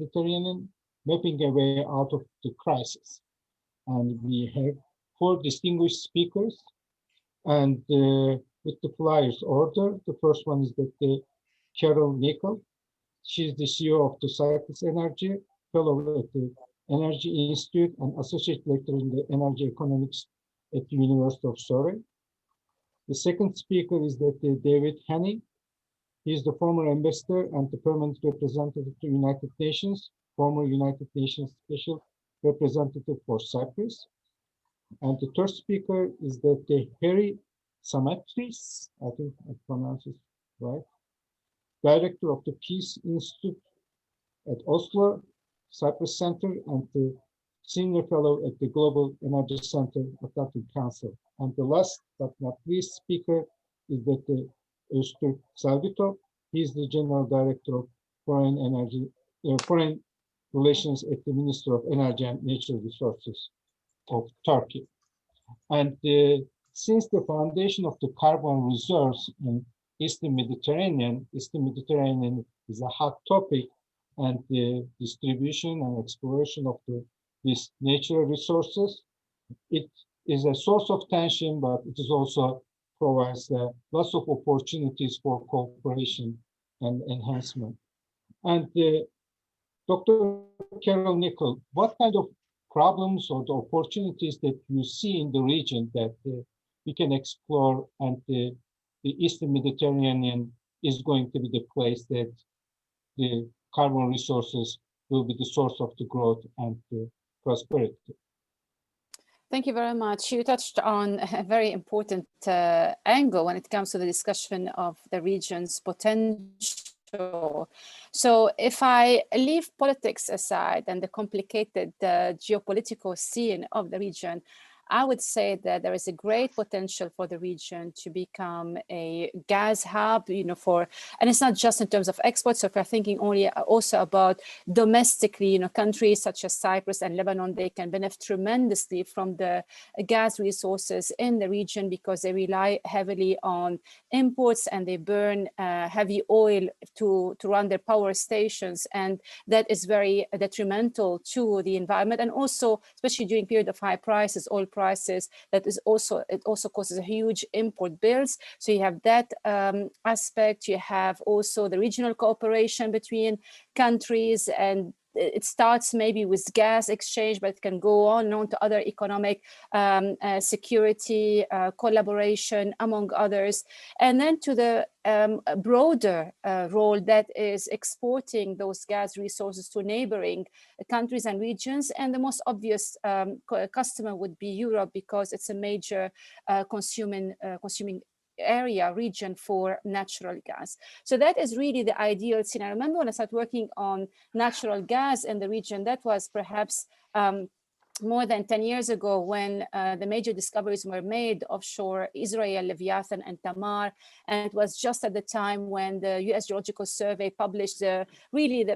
Mediterranean, mapping a way out of the crisis. And we have four distinguished speakers. And with the flyers order, the first one is that Carol Nickel. She's the CEO of the Cyprus Energy, fellow at the Energy Institute, and associate lecturer in the energy economics at the University of Surrey. The second speaker is that David Haney. He is the former ambassador and the permanent representative to United Nations, former United Nations Special Representative for Cyprus. And the third speaker is that Harry Samatris, I think I pronounced it right, director of the Peace Institute at Oslo, Cyprus Center, and the senior fellow at the Global Energy Center Atlantic Council. And the last but not least speaker is that Öztürk Salgıtop. He is the general director of foreign relations at the Ministry of Energy and Natural Resources of Turkey. And since the foundation of the carbon reserves in Eastern Mediterranean is a hot topic, and the distribution and exploration of these natural resources, it is a source of tension, but it is also provides lots of opportunities for cooperation and enhancement. And Dr. Carol Nickel, what kind of problems or the opportunities that you see in the region that we can explore, and the Eastern Mediterranean is going to be the place that the carbon resources will be the source of the growth and the prosperity? Thank you very much. You touched on a very important angle when it comes to the discussion of the region's potential. So if I leave politics aside and the complicated geopolitical scene of the region, I would say that there is a great potential for the region to become a gas hub, and it's not just in terms of exports. So if we're thinking also about domestically, countries such as Cyprus and Lebanon, they can benefit tremendously from the gas resources in the region because they rely heavily on imports and they burn heavy oil to run their power stations. And that is very detrimental to the environment. And also, especially during period of high prices, oil prices, it also causes a huge import bills. So you have that aspect. You have also the regional cooperation between countries, and it starts maybe with gas exchange, but it can go on to other economic security, collaboration, among others. And then to the broader role that is exporting those gas resources to neighboring countries and regions. And the most obvious customer would be Europe, because it's a major consuming region for natural gas. So that is really the ideal scene. I remember when I started working on natural gas in the region, that was perhaps more than 10 years ago, when the major discoveries were made offshore Israel, Leviathan and Tamar. And it was just at the time when the US Geological Survey published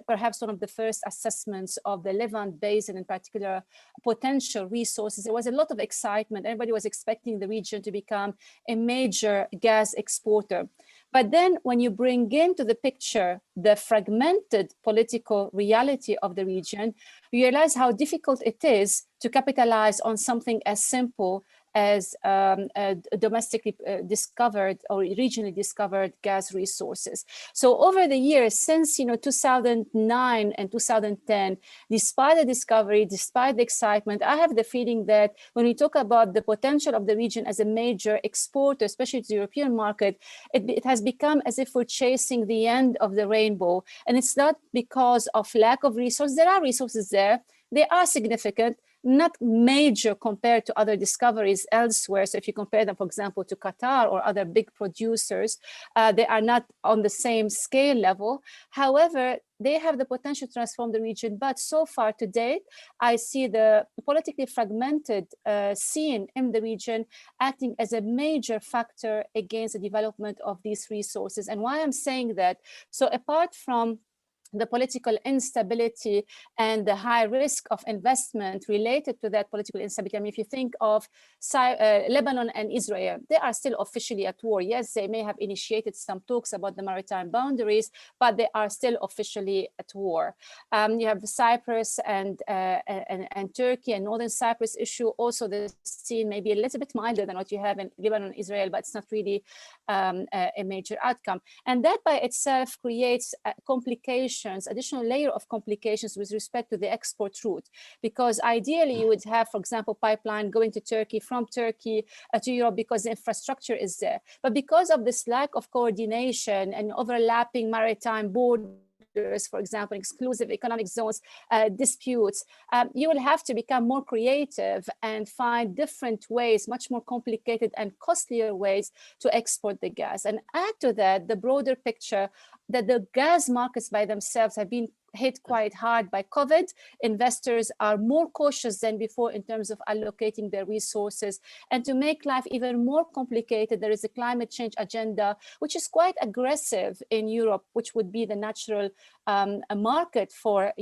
perhaps one of the first assessments of the Levant Basin, in particular potential resources. There was a lot of excitement. Everybody was expecting the region to become a major gas exporter. But then when you bring into the picture the fragmented political reality of the region, you realize how difficult it is to capitalize on something as simple as domestically discovered or regionally discovered gas resources. So over the years, since 2009 and 2010, despite the discovery, despite the excitement, I have the feeling that when we talk about the potential of the region as a major exporter, especially to the European market, it has become as if we're chasing the end of the rainbow. And it's not because of lack of resources. There are resources there. They are significant, not major compared to other discoveries elsewhere. So if you compare them, for example, to Qatar or other big producers, they are not on the same scale level. However, they have the potential to transform the region. But so far to date, I see the politically fragmented scene in the region acting as a major factor against the development of these resources. And why I'm saying that, so apart from the political instability and the high risk of investment related to that political instability. I mean, if you think of Lebanon and Israel, they are still officially at war. Yes, they may have initiated some talks about the maritime boundaries, but they are still officially at war. You have Cyprus and Turkey and Northern Cyprus issue. Also, the scene may be a little bit milder than what you have in Lebanon and Israel, but it's not really a major outcome. And that by itself creates complications, additional layer of complications with respect to the export route, because ideally you would have, for example, pipeline going to Turkey, from Turkey to Europe, because the infrastructure is there. But because of this lack of coordination and overlapping maritime borders, for example, exclusive economic zones, disputes, you will have to become more creative and find different ways, much more complicated and costlier ways to export the gas. And add to that the broader picture that the gas markets by themselves have been hit quite hard by COVID. Investors are more cautious than before in terms of allocating their resources. And to make life even more complicated, there is a climate change agenda, which is quite aggressive in Europe, which would be the natural market for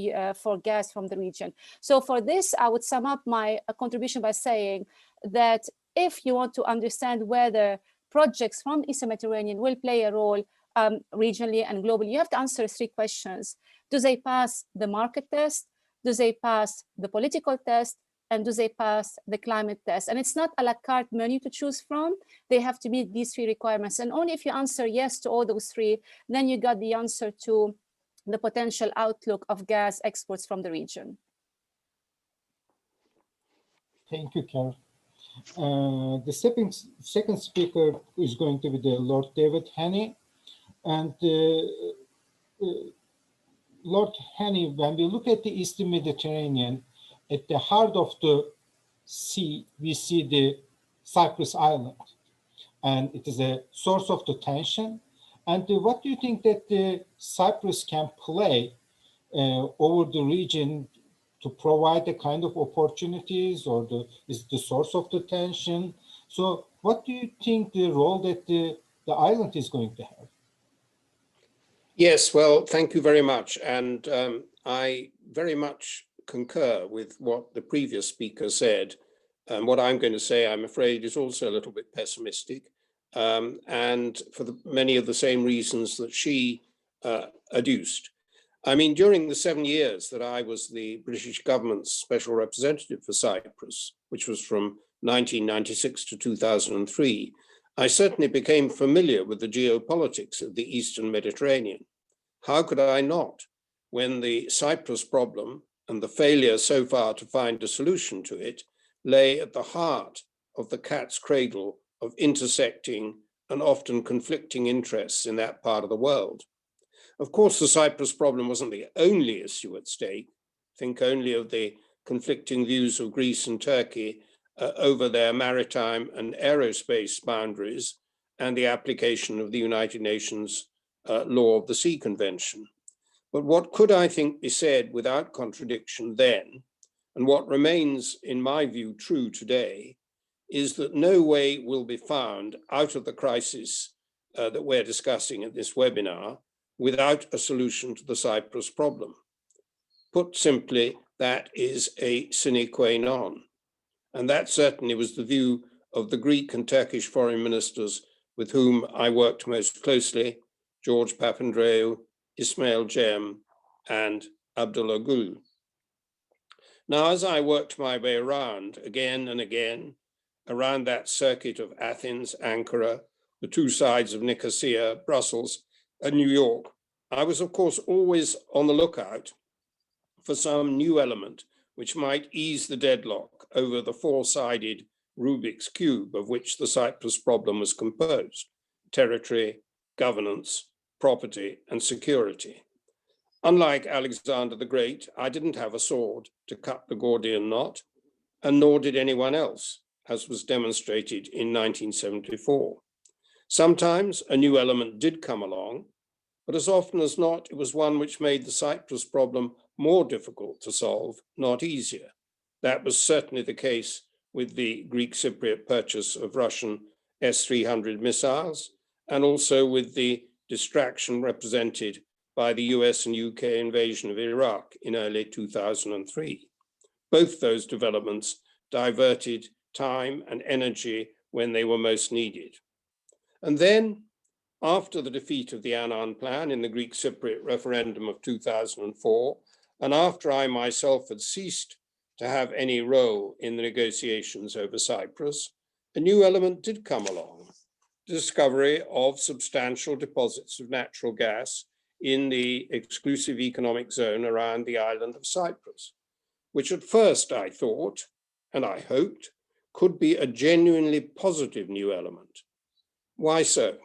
gas from the region. So for this, I would sum up my contribution by saying that if you want to understand whether projects from the Eastern Mediterranean will play a role regionally and globally, you have to answer three questions. Do they pass the market test? Do they pass the political test? And do they pass the climate test? And it's not a la carte menu to choose from. They have to meet these three requirements. And only if you answer yes to all those three, then you got the answer to the potential outlook of gas exports from the region. Thank you, Carol. The second speaker is going to be the Lord David Haney. And Lord Haney, when we look at the Eastern Mediterranean, at the heart of the sea, we see the Cyprus island, and it is a source of the tension. And what do you think that Cyprus can play over the region to provide the kind of opportunities, or is the source of the tension? So what do you think the role that the island is going to have? Yes, well, thank you very much. And I very much concur with what the previous speaker said. And what I'm going to say, I'm afraid, is also a little bit pessimistic, and for many of the same reasons that she adduced. I mean, during the 7 years that I was the British government's special representative for Cyprus, which was from 1996 to 2003, I certainly became familiar with the geopolitics of the Eastern Mediterranean. How could I not, when the Cyprus problem and the failure so far to find a solution to it lay at the heart of the cat's cradle of intersecting and often conflicting interests in that part of the world. Of course, the Cyprus problem wasn't the only issue at stake. Think only of the conflicting views of Greece and Turkey over their maritime and aerospace boundaries and the application of the United Nations Law of the Sea Convention. But what could, I think, be said without contradiction then, and what remains, in my view, true today, is that no way will be found out of the crisis that we're discussing at this webinar without a solution to the Cyprus problem. Put simply, that is a sine qua non. And that certainly was the view of the Greek and Turkish foreign ministers with whom I worked most closely, George Papandreou, Ismail Cem, and Abdullah Gül. Now, as I worked my way around again and again, around that circuit of Athens, Ankara, the two sides of Nicosia, Brussels, and New York, I was, of course, always on the lookout for some new element which might ease the deadlock over the four-sided Rubik's Cube of which the Cyprus problem was composed: territory, governance, property, and security. Unlike Alexander the Great, I didn't have a sword to cut the Gordian knot, and nor did anyone else, as was demonstrated in 1974. Sometimes a new element did come along, but as often as not, it was one which made the Cyprus problem more difficult to solve, not easier. That was certainly the case with the Greek Cypriot purchase of Russian S-300 missiles, and also with the distraction represented by the US and UK invasion of Iraq in early 2003. Both those developments diverted time and energy when they were most needed. And then, after the defeat of the Annan Plan in the Greek Cypriot referendum of 2004, and after I myself had ceased to have any role in the negotiations over Cyprus, a new element did come along, the discovery of substantial deposits of natural gas in the exclusive economic zone around the island of Cyprus, which at first I thought, and I hoped, could be a genuinely positive new element. Why so?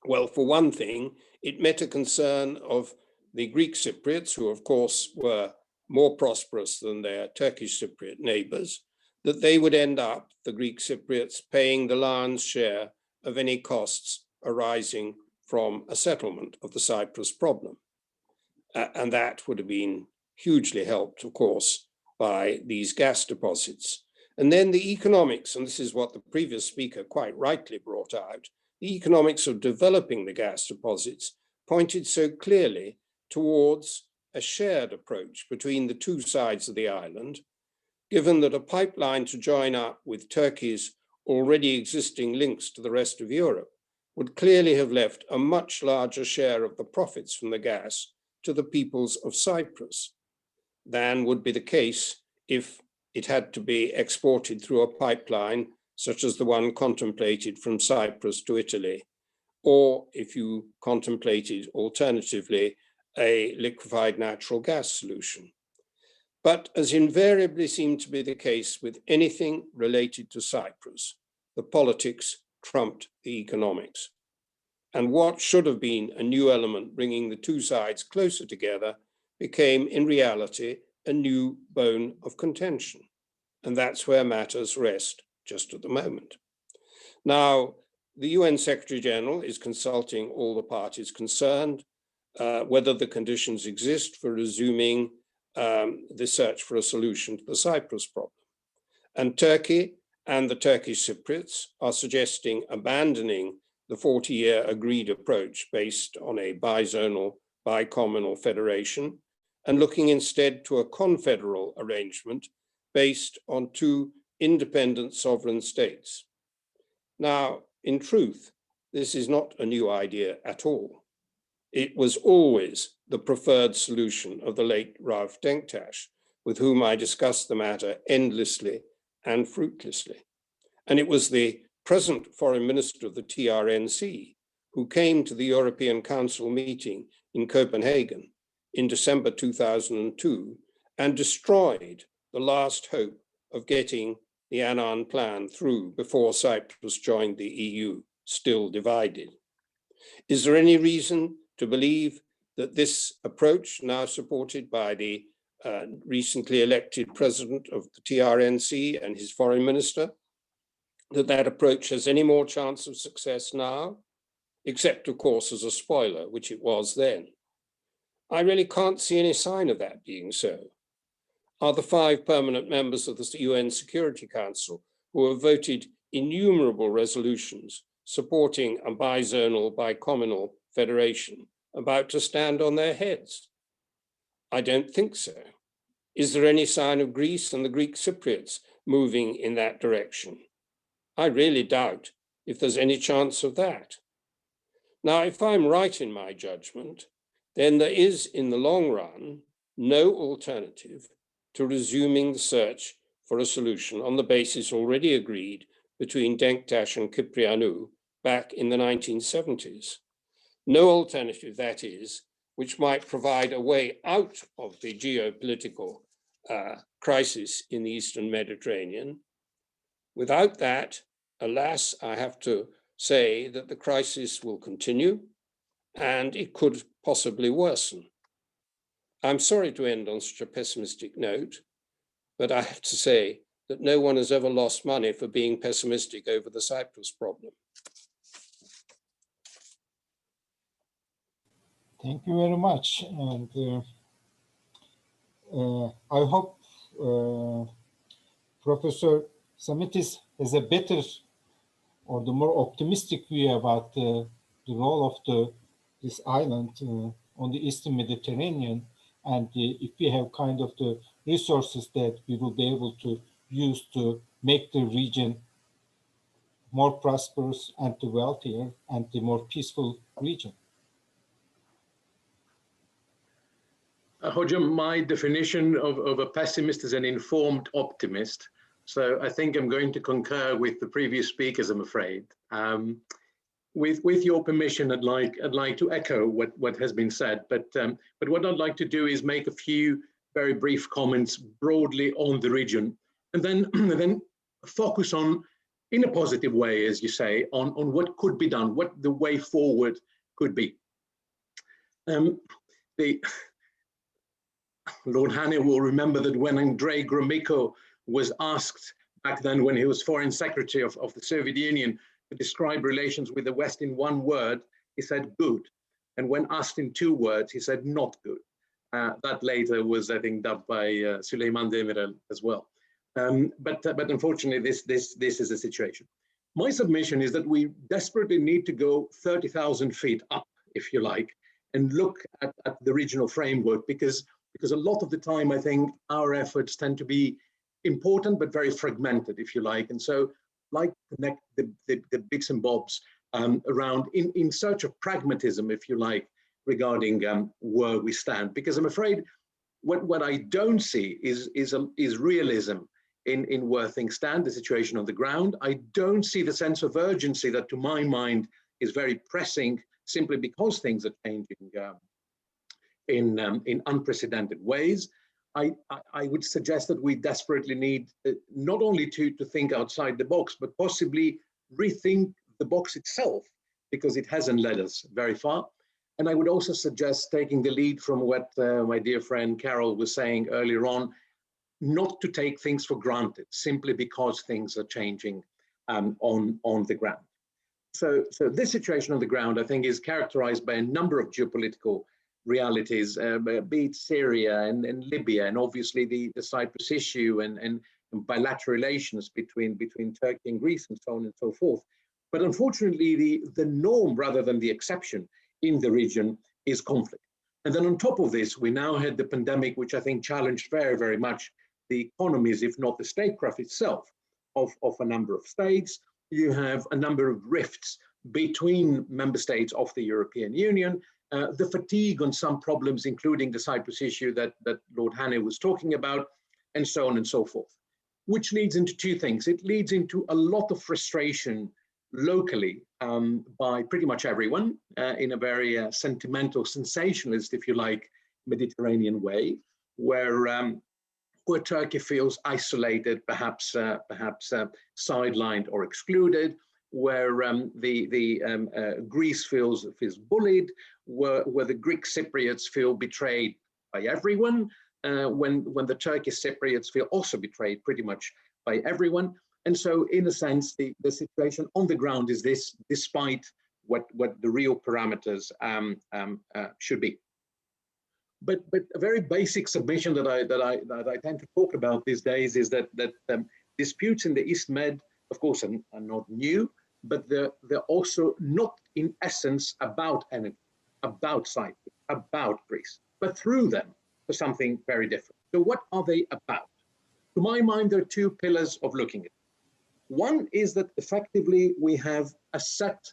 Well, for one thing, it met a concern of the Greek Cypriots, who of course were more prosperous than their Turkish Cypriot neighbors, that they would end up, the Greek Cypriots, paying the lion's share of any costs arising from a settlement of the Cyprus problem. And that would have been hugely helped, of course, by these gas deposits. And then the economics, and this is what the previous speaker quite rightly brought out, the economics of developing the gas deposits pointed so clearly towards a shared approach between the two sides of the island, given that a pipeline to join up with Turkey's already existing links to the rest of Europe would clearly have left a much larger share of the profits from the gas to the peoples of Cyprus than would be the case if it had to be exported through a pipeline such as the one contemplated from Cyprus to Italy, or if you contemplated alternatively a liquefied natural gas solution. But as invariably seemed to be the case with anything related to Cyprus, the politics trumped the economics. And what should have been a new element bringing the two sides closer together became in reality a new bone of contention. And that's where matters rest just at the moment. Now, the UN Secretary General is consulting all the parties concerned whether the conditions exist for resuming the search for a solution to the Cyprus problem. And Turkey and the Turkish Cypriots are suggesting abandoning the 40-year agreed approach based on a bizonal, bicommunal federation and looking instead to a confederal arrangement based on two independent sovereign states. Now, in truth, this is not a new idea at all. It was always the preferred solution of the late Rauf Denktash, with whom I discussed the matter endlessly and fruitlessly. And it was the present foreign minister of the TRNC who came to the European Council meeting in Copenhagen in December 2002 and destroyed the last hope of getting the Annan Plan through before Cyprus joined the EU, still divided. Is there any reason to believe that this approach, now supported by the recently elected president of the TRNC and his foreign minister, that approach has any more chance of success now, except of course as a spoiler, which it was then? I really can't see any sign of that being so. Are the 5 permanent members of the UN Security Council who have voted innumerable resolutions supporting a bizonal, bicommunal federation about to stand on their heads? I don't think so. Is there any sign of Greece and the Greek Cypriots moving in that direction? I really doubt if there's any chance of that. Now, if I'm right in my judgment, then there is, in the long run, no alternative to resuming the search for a solution on the basis already agreed between Denktash and Kyprianou back in the 1970s. No alternative, that is, which might provide a way out of the geopolitical crisis in the Eastern Mediterranean. Without that, alas, I have to say that the crisis will continue and it could possibly worsen. I'm sorry to end on such a pessimistic note, but I have to say that no one has ever lost money for being pessimistic over the Cyprus problem. Thank you very much. And I hope Professor Samitis has a better or the more optimistic view about the role of this island on the Eastern Mediterranean. And if we have kind of the resources that we will be able to use to make the region more prosperous and the wealthier and the more peaceful region. Hocam, my definition of a pessimist is an informed optimist. So I think I'm going to concur with the previous speakers, I'm afraid. With your permission, I'd like to echo what has been said, but what I'd like to do is make a few very brief comments broadly on the region, and then focus on, in a positive way, as you say, on what could be done, what the way forward could be. Lord Hanna will remember that when Andrei Gromyko was asked back then, when he was Foreign Secretary of the Soviet Union, to describe relations with the West in one word, he said good. And when asked in 2 words, he said not good. That later was, I think, dubbed by Süleyman Demirel as well. But unfortunately, this is the situation. My submission is that we desperately need to go 30,000 feet up, if you like, and look at the regional framework, because a lot of the time, I think our efforts tend to be important, but very fragmented, if you like. And so like connect the bits and bobs around in search of pragmatism, if you like, regarding where we stand. Because I'm afraid what I don't see is realism in where things stand, the situation on the ground. I don't see the sense of urgency that, to my mind, is very pressing, simply because things are changing in unprecedented ways. I would suggest that we desperately need not only to think outside the box, but possibly rethink the box itself, because it hasn't led us very far. And I would also suggest taking the lead from what my dear friend Carol was saying earlier on, not to take things for granted, simply because things are changing on the ground. So this situation on the ground, I think, is characterized by a number of geopolitical realities, be it Syria and Libya, and obviously the Cyprus issue and bilateral relations between Turkey and Greece, and so on and so forth. But unfortunately, the norm rather than the exception in the region is conflict. And then on top of this, we now had the pandemic, which I think challenged very, very much the economies, if not the statecraft itself, of a number of states. You have a number of rifts between member states of the European Union, the fatigue on some problems, including the Cyprus issue that Lord Hanna was talking about, and so on and so forth, which leads into 2 things. It leads into a lot of frustration locally by pretty much everyone in a very sentimental, sensationalist, if you like, Mediterranean way, where Turkey feels isolated, perhaps sidelined or excluded, where Greece feels bullied, where the Greek Cypriots feel betrayed by everyone, when the Turkish Cypriots feel also betrayed pretty much by everyone. And so, in a sense, the situation on the ground is this, despite what the real parameters should be. But a very basic submission that I tend to talk about these days is that disputes in the East Med, of course, are not new, but they're also not in essence about energy, about Cyprus, about Greece, but through them for something very different. So what are they about? To my mind, there are 2 pillars of looking at it. One is that effectively we have a set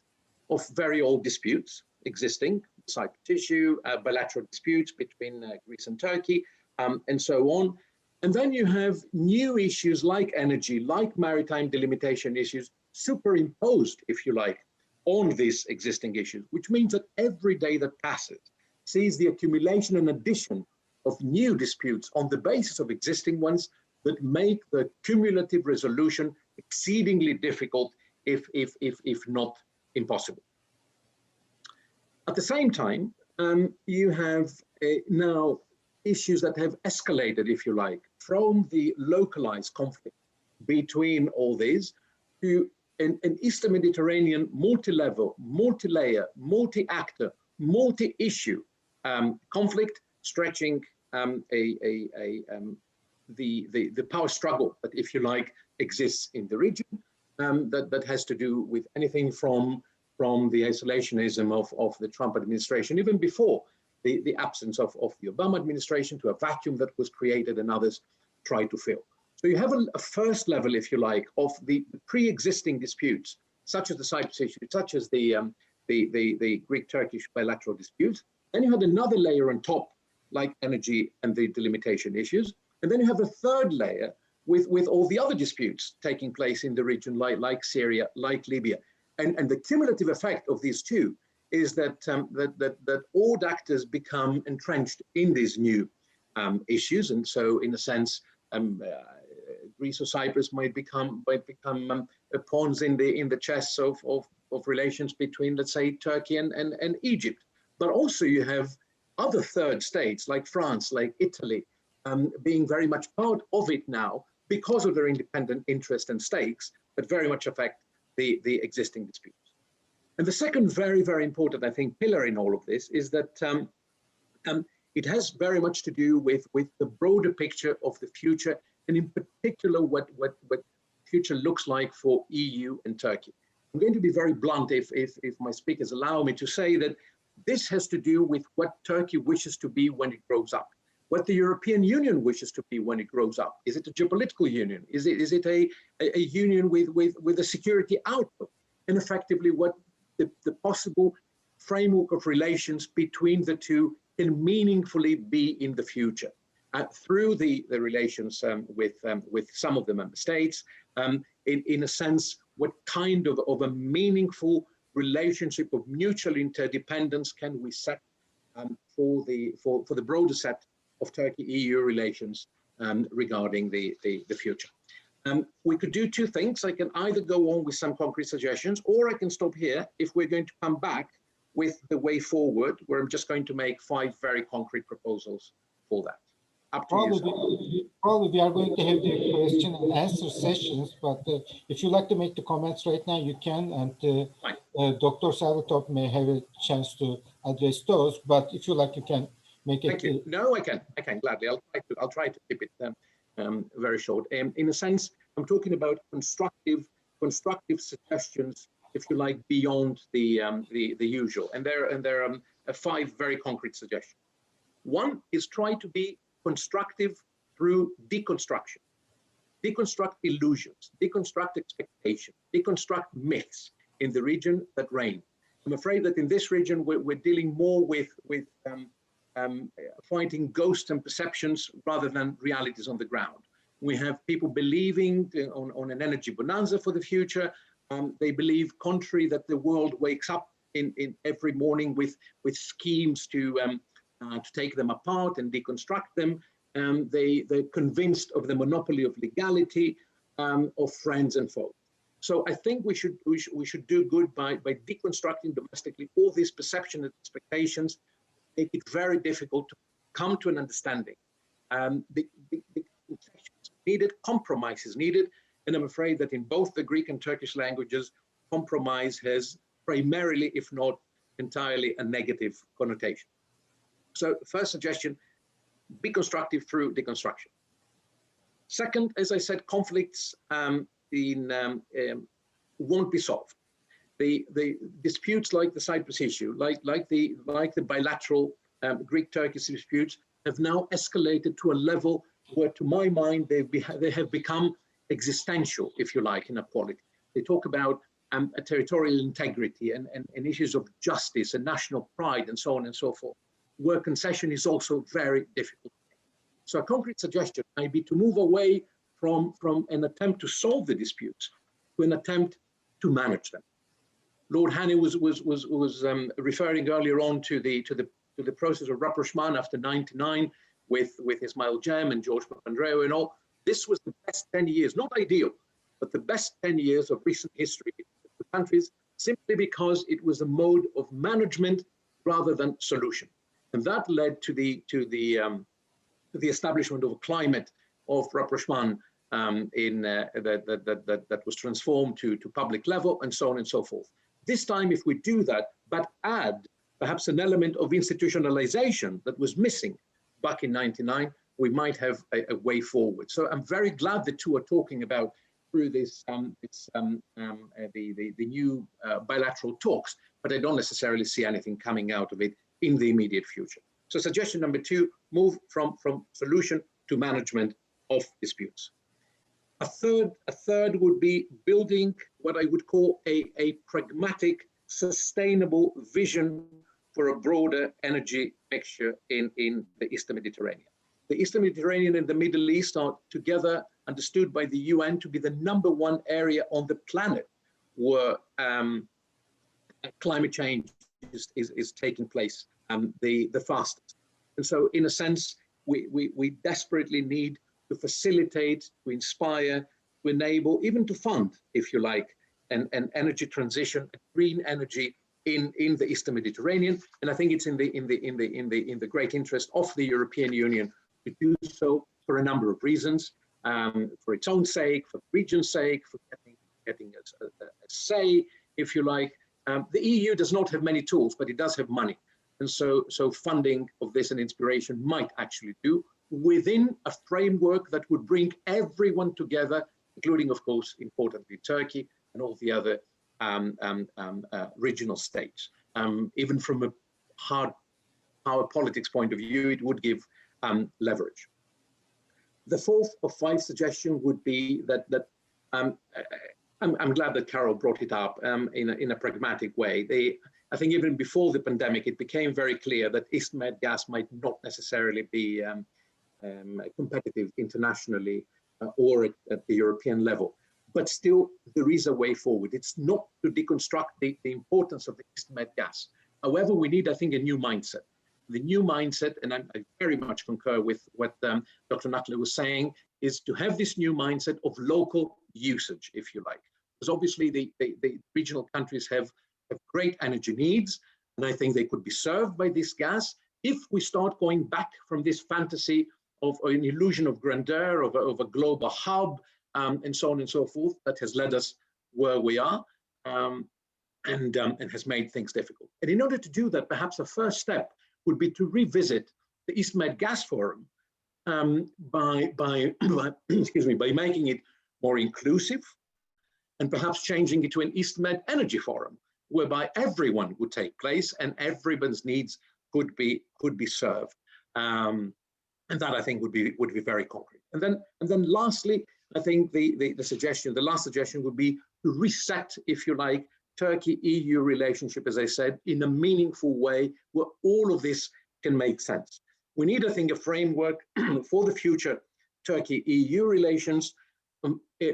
of very old disputes existing, Cyprus issue, bilateral disputes between Greece and Turkey, and so on. And then you have new issues like energy, like maritime delimitation issues, superimposed, if you like, on these existing issues, which means that every day that passes sees the accumulation and addition of new disputes on the basis of existing ones that make the cumulative resolution exceedingly difficult, if not impossible. At the same time, you have now issues that have escalated, if you like, from the localized conflict between all these to an Eastern Mediterranean multi-level, multi-layer, multi-actor, multi-issue conflict stretching the power struggle that, if you like, exists in the region, that has to do with anything from the isolationism of the Trump administration, even before the absence of the Obama administration, to a vacuum that was created and others tried to fill. So you have a first level, if you like, of the pre-existing disputes, such as the Cyprus issue, such as the Greek-Turkish bilateral disputes. Then you had another layer on top, like energy and the delimitation issues. And then you have a third layer with all the other disputes taking place in the region, like Syria, like Libya. And the cumulative effect of these two is that all actors become entrenched in these new issues. And so in a sense, Greece or Cyprus might become pawns in the chess of relations between, let's say, Turkey and Egypt. But also you have other third states like France, like Italy, being very much part of it now because of their independent interest and stakes that very much affect the existing disputes. And the second very, very important, I think, pillar in all of this is that it has very much to do with the broader picture of the future, and in particular what future looks like for EU and Turkey. I'm going to be very blunt if my speakers allow me to say that this has to do with what Turkey wishes to be when it grows up, what the European Union wishes to be when it grows up. Is it a geopolitical union? Is it a union with a security outlook? And effectively what the possible framework of relations between the two can meaningfully be in the future. Through the relations with some of the member states, in a sense, what kind of a meaningful relationship of mutual interdependence can we set for the broader set of Turkey-EU relations regarding the future. We could do two things. I can either go on with some concrete suggestions, or I can stop here if we're going to come back with the way forward, where I'm just going to make 5 very concrete proposals for that. Up to you. Probably we are going to have the question and answer sessions, but if you like to make the comments right now, you can, and Dr. Salvatore may have a chance to address those, but if you like, you can make it. Thank you. No, I can gladly. I'll try to keep it very short. In a sense, I'm talking about constructive suggestions, if you like, beyond the usual, and there are 5 very concrete suggestions. One is try to be constructive through deconstruction. Deconstruct illusions, deconstruct expectations, deconstruct myths in the region that reign. I'm afraid that in this region, we're dealing more with fighting ghosts and perceptions rather than realities on the ground. We have people believing on an energy bonanza for the future. They believe, contrary, that the world wakes up in every morning with schemes to take them apart and deconstruct them. They're convinced of the monopoly of legality, of friends and foes. So I think we should do good by deconstructing domestically all these perceptions and expectations, make it very difficult to come to an understanding. The concessions needed, compromises needed, and I'm afraid that in both the Greek and Turkish languages, compromise has primarily, if not entirely, a negative connotation. So first suggestion, be constructive through deconstruction. Second, as I said, conflicts won't be solved. The disputes like the Cyprus issue, like the bilateral Greek-Turkish disputes, have now escalated to a level where, to my mind, they have become existential, if you like, in a polity. They talk about a territorial integrity and issues of justice and national pride and so on and so forth, where concession is also very difficult. So a concrete suggestion might be to move away from an attempt to solve the disputes to an attempt to manage them. Lord Haney was referring earlier on to the process of rapprochement after '99 with Ismail Jem and George Papandreou and all. This was the best 10 years, not ideal, but the best 10 years of recent history in the countries, simply because it was a mode of management rather than solution. And that led to the establishment of a climate of rapprochement that was transformed to public level and so on and so forth. This time, if we do that, but add perhaps an element of institutionalization that was missing back in '99, we might have a way forward. So I'm very glad the two are talking about through this the new bilateral talks, but I don't necessarily see anything coming out of it in the immediate future. So suggestion number 2, move from solution to management of disputes. A third would be building what I would call a pragmatic, sustainable vision for a broader energy mixture in the Eastern Mediterranean. The Eastern Mediterranean and the Middle East are together understood by the UN to be the #1 area on the planet where climate change is taking place the fastest. And so in a sense, we desperately need to facilitate, to inspire, to enable, even to fund, if you like, an energy transition, a green energy in the Eastern Mediterranean. And I think it's in the great interest of the European Union to do so for a number of reasons, for its own sake, for the region's sake, for getting a say, if you like. The EU does not have many tools, but it does have money. And so funding of this and inspiration might actually do within a framework that would bring everyone together, including, of course, importantly, Turkey and all the other regional states. Even from a hard power politics point of view, it would give leverage. The 4th of 5 suggestion would be that I'm glad that Carol brought it up in a pragmatic way. I think even before the pandemic, it became very clear that East Med gas might not necessarily be competitive internationally or at the European level. But still, there is a way forward. It's not to deconstruct the importance of the East Med gas. However, we need, I think, a new mindset. The new mindset, and I very much concur with what Dr. Nuttler was saying, is to have this new mindset of local usage, if you like. Because obviously the regional countries have great energy needs, and I think they could be served by this gas if we start going back from this fantasy of an illusion of grandeur, of a global hub, and so on and so forth, that has led us where we are and has made things difficult. And in order to do that, perhaps the first step would be to revisit the East Med Gas Forum by making it more inclusive and perhaps changing it to an East Med Energy Forum, whereby everyone would take place and everyone's needs could be served. And that, I think, would be very concrete. And then lastly, I think the last suggestion would be to reset, if you like, Turkey-EU relationship, as I said, in a meaningful way where all of this can make sense. We need, I think, a framework for the future Turkey-EU relations on a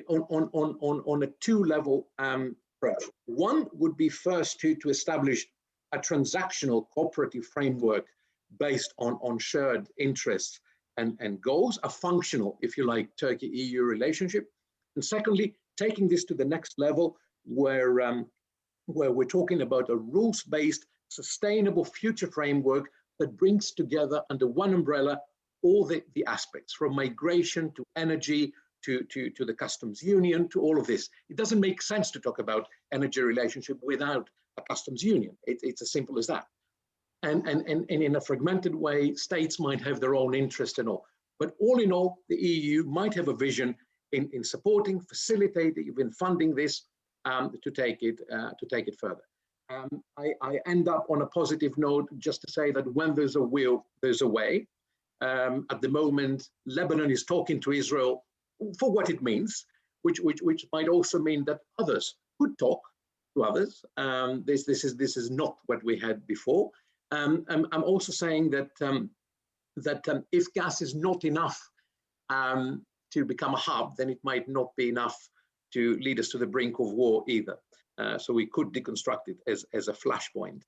2-level approach. One would be first to establish a transactional cooperative framework based on shared interests and goals, a functional, if you like, Turkey-EU relationship. And secondly, taking this to the next level where we're talking about a rules-based, sustainable future framework that brings together under one umbrella all the aspects, from migration to energy to the customs union to all of this. It doesn't make sense to talk about energy relationship without a customs union. It's as simple as that. And in a fragmented way, states might have their own interest and all. But all in all, the EU might have a vision in supporting, facilitating, even funding this to take it further. I end up on a positive note, just to say that when there's a will, there's a way. At the moment, Lebanon is talking to Israel for what it means, which might also mean that others could talk to others. This is not what we had before. I'm also saying that if gas is not enough to become a hub, then it might not be enough to lead us to the brink of war either. So we could deconstruct it as a flashpoint.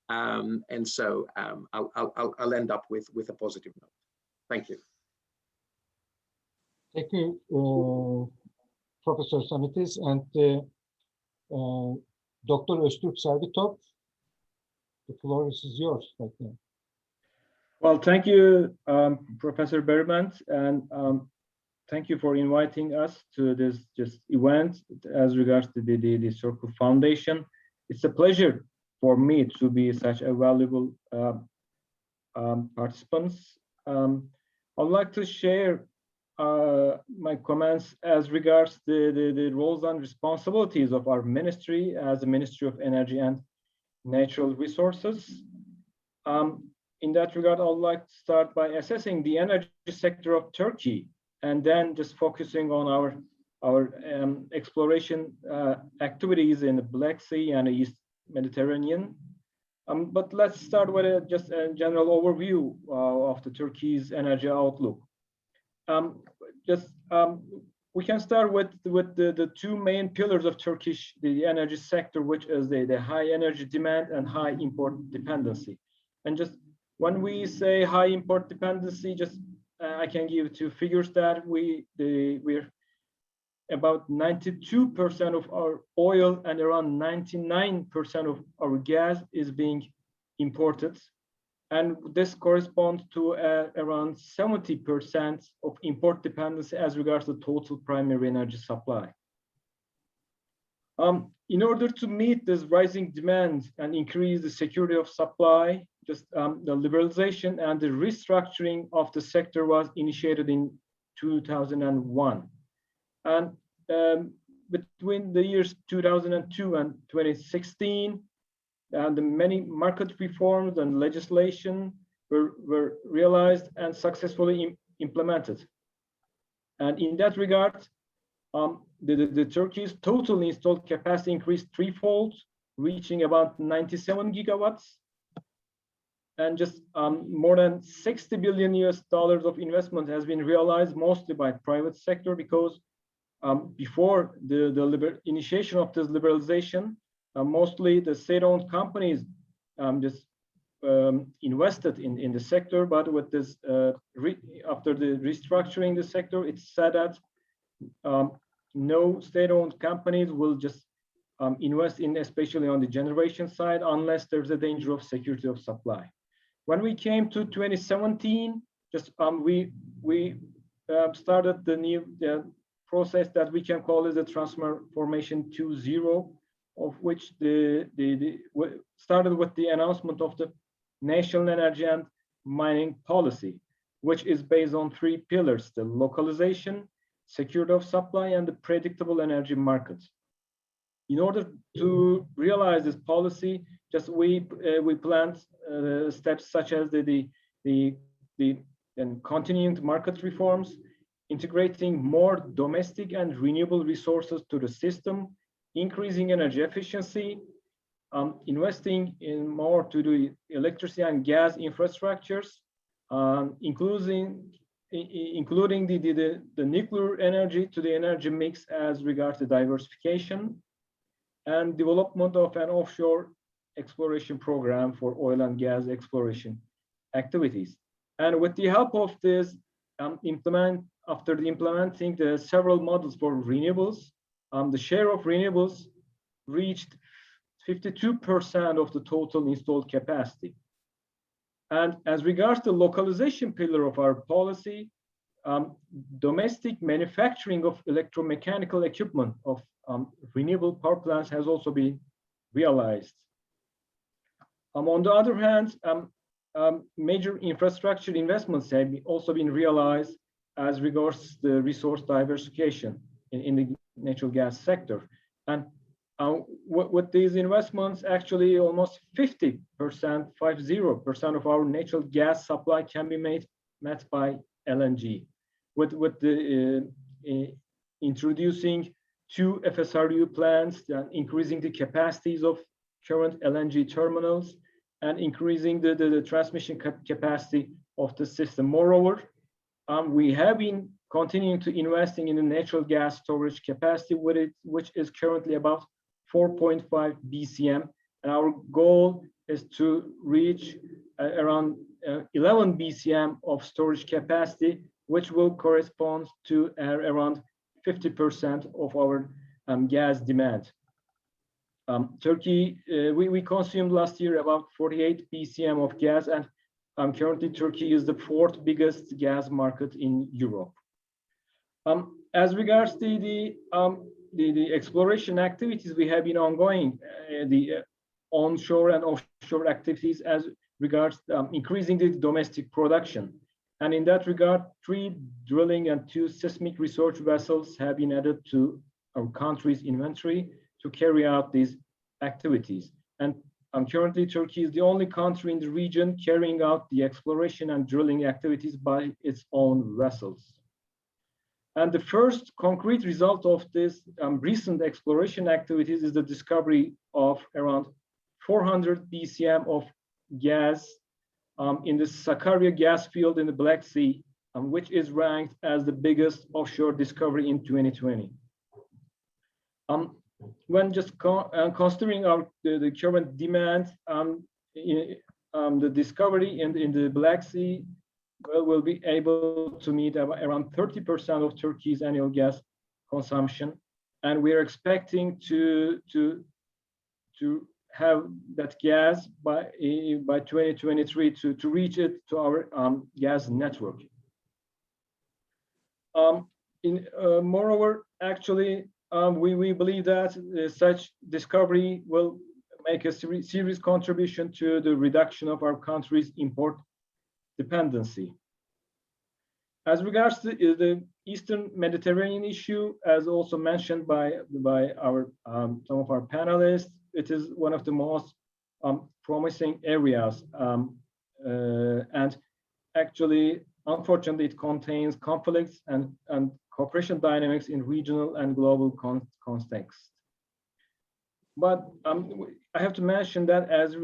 And so I'll end up with a positive note. Thank you. Thank you, Professor Samitis and Dr. Öztürk Servitov. The floor is yours right now. Well, thank you, Professor Berman, and thank you for inviting us to this event as regards to the Circle Foundation. It's a pleasure for me to be such a valuable participants. I'd like to share my comments as regards the roles and responsibilities of our ministry as the Ministry of Energy and Natural Resources. in that regard, I would like to start by assessing the energy sector of Turkey, and then just focusing on our exploration activities in the Black Sea and the East Mediterranean. But let's start with just a general overview of the Turkey's energy outlook. We can start with the two main pillars of the energy sector, which is the high energy demand and high import dependency. And just when we say high import dependency, just I can give two figures that we're about 92% of our oil and around 99% of our gas is being imported. And this corresponds to around 70% of import dependency as regards to total primary energy supply. In order to meet this rising demand and increase the security of supply, just the liberalization and the restructuring of the sector was initiated in 2001. And between the years 2002 and 2016, the many market reforms and legislation were realized and successfully implemented. And in that regard, the Turkey's total installed capacity increased threefold, reaching about 97 gigawatts. And just more than $60 billion of investment has been realized, mostly by private sector, because before the initiation of this liberalization, mostly the state-owned companies just invested in the sector. But with this, after the restructuring the sector, it's said that no state-owned companies will just invest in, especially on the generation side, unless there's a danger of security of supply. When we came to 2017, just we started the new process that we can call as the transformation 2.0, of which started with the announcement of the national energy and mining policy, which is based on three pillars: the localization, security of supply, and the predictable energy market. In order to realize this policy, just we planned steps such as the continuing market reforms, integrating more domestic and renewable resources to the system, increasing energy efficiency, investing in more to the electricity and gas infrastructures, including the nuclear energy to the energy mix as regards to diversification, and development of an offshore exploration program for oil and gas exploration activities. And with the help of this, after implementing the several models for renewables, the share of renewables reached 52% of the total installed capacity. And as regards the localization pillar of our policy, domestic manufacturing of electromechanical equipment of renewable power plants has also been realized. On the other hand, major infrastructure investments have also been realized as regards the resource diversification in the natural gas sector. And with these investments, actually almost 50% of our natural gas supply can be met by LNG. With the introducing 2 FSRU plants, increasing the capacities of current LNG terminals, and increasing the transmission capacity of the system. Moreover, we have been continuing to investing in the natural gas storage capacity, which is currently about 4.5 BCM, and our goal is to reach around 11 BCM of storage capacity, which will correspond to around 50% of our gas demand. Turkey, we consumed last year about 48 BCM of gas, and currently Turkey is the 4th biggest gas market in Europe. As regards the exploration activities, we have been ongoing the onshore and offshore activities as regards increasing the domestic production. And in that regard, 3 drilling and 2 seismic research vessels have been added to our country's inventory to carry out these activities. And currently Turkey is the only country in the region carrying out the exploration and drilling activities by its own vessels. And the first concrete result of this recent exploration activities is the discovery of around 400 BCM of gas in the Sakarya gas field in the Black Sea, which is ranked as the biggest offshore discovery in 2020. When just considering the current demand, the discovery in the Black Sea will be able to meet around 30% of Turkey's annual gas consumption, and we are expecting to have that gas by 2023 to reach it to our gas network. Moreover, actually, we believe that such discovery will make a serious contribution to the reduction of our country's import dependency. As regards to the Eastern Mediterranean issue, as also mentioned by our some of our panelists, it is one of the most promising areas, and actually, unfortunately, it contains conflicts and cooperation dynamics in regional and global context. But I have to mention that as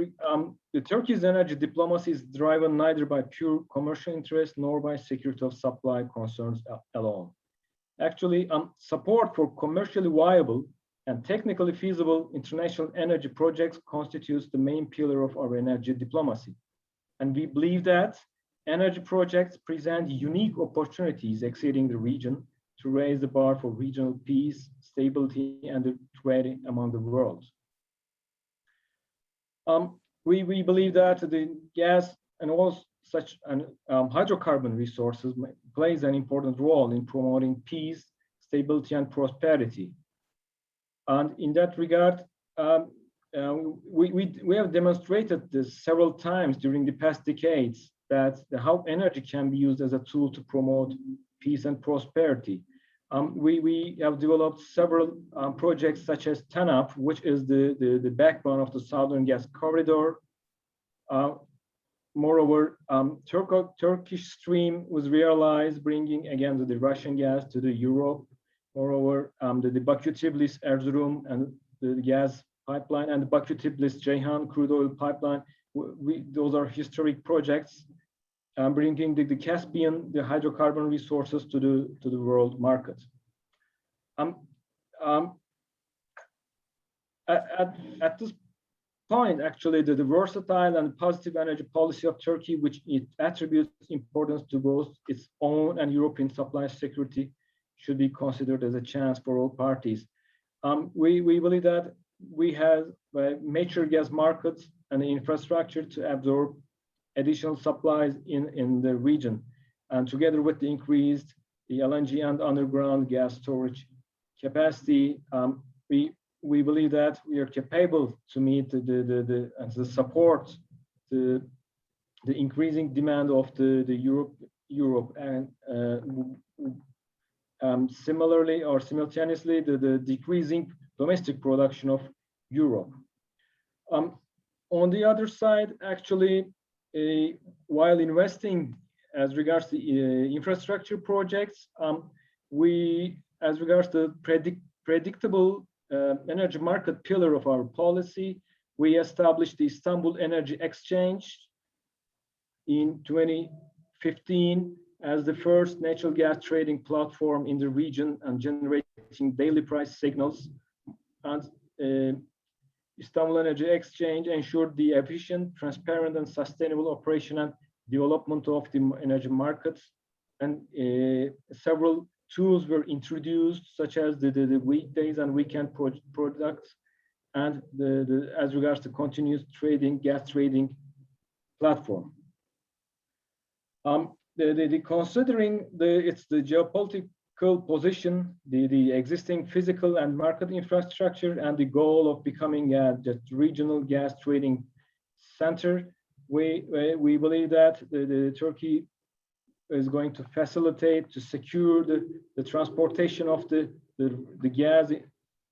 the Turkey's energy diplomacy is driven neither by pure commercial interest nor by security of supply concerns alone. Actually, support for commercially viable and technically feasible international energy projects constitutes the main pillar of our energy diplomacy. And we believe that energy projects present unique opportunities exceeding the region to raise the bar for regional peace, stability, and the trade among the world. We believe that the gas and all such hydrocarbon resources plays an important role in promoting peace, stability, and prosperity. And in that regard, we have demonstrated this several times during the past decades that how energy can be used as a tool to promote peace and prosperity. We have developed several projects such as TANAP, which is the backbone of the Southern Gas Corridor. Moreover, Turkish Stream was realized, bringing again the Russian gas to the Europe. Moreover, the Baku-Tbilisi Erzurum and the gas pipeline and the Baku-Tbilisi-Ceyhan crude oil pipeline, those are historic projects. Bringing the Caspian, the hydrocarbon resources to the world market. At this point, actually, the versatile and positive energy policy of Turkey, which it attributes importance to both its own and European supply security, should be considered as a chance for all parties. We believe that we have mature gas markets and the infrastructure to absorb additional supplies in the region, and together with the increased LNG and underground gas storage capacity, we believe that we are capable to meet the support the increasing demand of the Europe and similarly or simultaneously the decreasing domestic production of Europe. On the other side, actually, while investing as regards to infrastructure projects, as regards to predictable energy market pillar of our policy, we established the Istanbul Energy Exchange in 2015 as the first natural gas trading platform in the region and generating daily price signals. And Istanbul Energy Exchange ensured the efficient, transparent, and sustainable operation and development of the energy markets. And several tools were introduced, such as the weekdays and weekend products, and as regards to continuous trading, gas trading platform. Considering the geopolitical position, the existing physical and market infrastructure, and the goal of becoming a regional gas trading center, we believe that the Turkey is going to facilitate to secure the transportation of the gas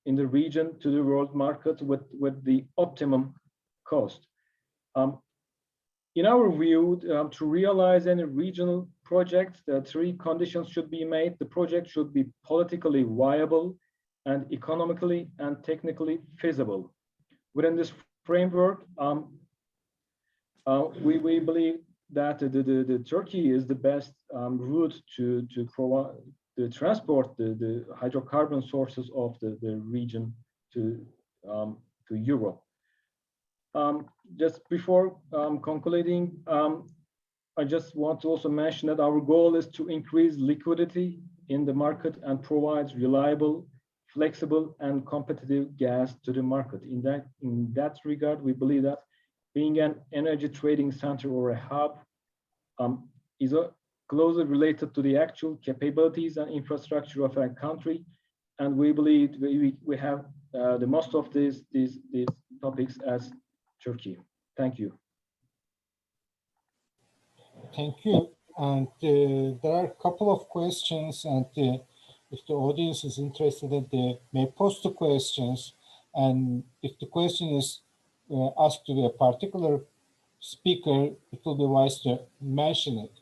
in the region to the world market with the optimum cost. In our view, to realize any regional project, the three conditions should be met. The project should be politically viable and economically and technically feasible. Within this framework, we believe that the Turkey is the best route to provide the transport the hydrocarbon sources of the region to Europe. Just before concluding, I just want to also mention that our goal is to increase liquidity in the market and provide reliable, flexible, and competitive gas to the market. In that regard, we believe that being an energy trading center or a hub is closely related to the actual capabilities and infrastructure of our country, and we believe we have the most of these topics as Turkey. Thank you. Thank you. And there are a couple of questions, and if the audience is interested, they may post the questions. And if the question is asked to a particular speaker, it will be wise to mention it.